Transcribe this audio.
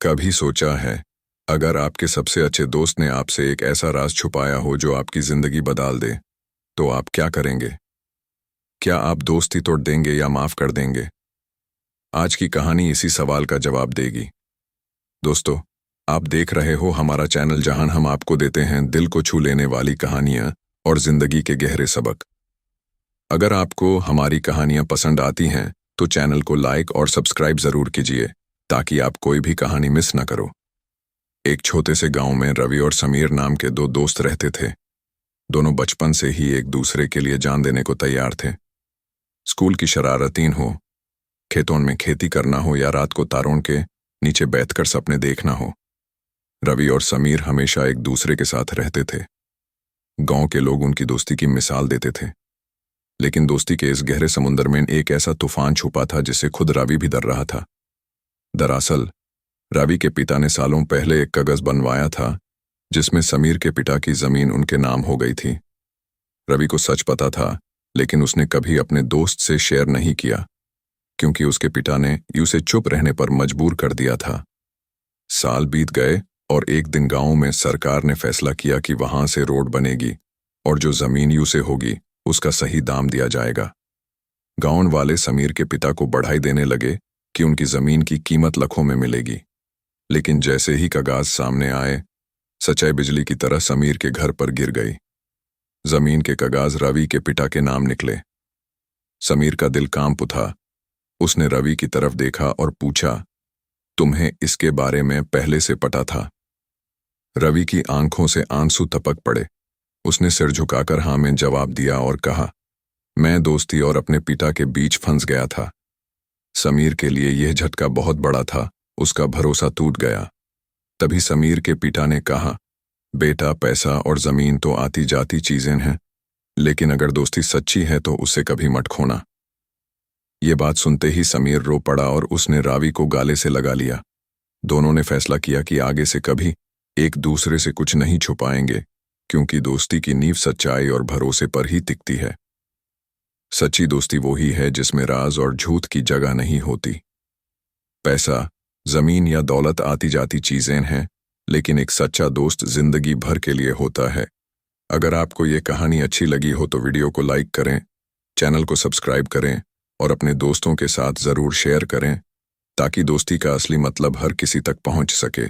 कभी सोचा है, अगर आपके सबसे अच्छे दोस्त ने आपसे एक ऐसा राज छुपाया हो जो आपकी जिंदगी बदल दे, तो आप क्या करेंगे? क्या आप दोस्ती तोड़ देंगे या माफ कर देंगे? आज की कहानी इसी सवाल का जवाब देगी। दोस्तों, आप देख रहे हो हमारा चैनल जहां हम आपको देते हैं दिल को छू लेने वाली कहानियां और जिंदगी के गहरे सबक। अगर आपको हमारी कहानियां पसंद आती हैं, तो चैनल को लाइक और सब्सक्राइब जरूर कीजिए, ताकि आप कोई भी कहानी मिस न करो। एक छोटे से गांव में रवि और समीर नाम के दो दोस्त रहते थे। दोनों बचपन से ही एक दूसरे के लिए जान देने को तैयार थे। स्कूल की शरारतीन हो, खेतों में खेती करना हो या रात को तारों के नीचे बैठकर सपने देखना हो, रवि और समीर हमेशा एक दूसरे के साथ रहते थे। गांव के लोग उनकी दोस्ती की मिसाल देते थे। लेकिन दोस्ती के इस गहरे समुद्र में एक ऐसा तूफान छुपा था जिससे खुद रवि भी डर रहा था। दरअसल रवि के पिता ने सालों पहले एक कागज बनवाया था जिसमें समीर के पिता की जमीन उनके नाम हो गई थी। रवि को सच पता था, लेकिन उसने कभी अपने दोस्त से शेयर नहीं किया, क्योंकि उसके पिता ने उसे चुप रहने पर मजबूर कर दिया था। साल बीत गए और एक दिन गांव में सरकार ने फैसला किया कि वहां से रोड बनेगी और जो जमीन यूं होगी उसका सही दाम दिया जाएगा। गांव वाले समीर के पिता को बढ़ाई देने लगे कि उनकी जमीन की कीमत लाखों में मिलेगी। लेकिन जैसे ही कागज सामने आए, सच्चाई बिजली की तरह समीर के घर पर गिर गई। जमीन के कागज रवि के पिता के नाम निकले। समीर का दिल कांप उठा। उसने रवि की तरफ देखा और पूछा, तुम्हें इसके बारे में पहले से पता था? रवि की आंखों से आंसू टपक पड़े। उसने सिर झुकाकर हाँ में जवाब दिया और कहा, मैं दोस्ती और अपने पिता के बीच फंस गया था। समीर के लिए यह झटका बहुत बड़ा था। उसका भरोसा टूट गया। तभी समीर के पिता ने कहा, बेटा, पैसा और जमीन तो आती जाती चीजें हैं, लेकिन अगर दोस्ती सच्ची है तो उसे कभी मत खोना। ये बात सुनते ही समीर रो पड़ा और उसने रवि को गाले से लगा लिया। दोनों ने फैसला किया कि आगे से कभी एक दूसरे से कुछ नहीं छुपाएंगे, क्योंकि दोस्ती की नींव सच्चाई और भरोसे पर ही टिकती है। सच्ची दोस्ती वो ही है जिसमें राज और झूठ की जगह नहीं होती। पैसा, जमीन या दौलत आती जाती चीजें हैं, लेकिन एक सच्चा दोस्त जिंदगी भर के लिए होता है। अगर आपको ये कहानी अच्छी लगी हो तो वीडियो को लाइक करें, चैनल को सब्सक्राइब करें और अपने दोस्तों के साथ जरूर शेयर करें, ताकि दोस्ती का असली मतलब हर किसी तक पहुंच सके।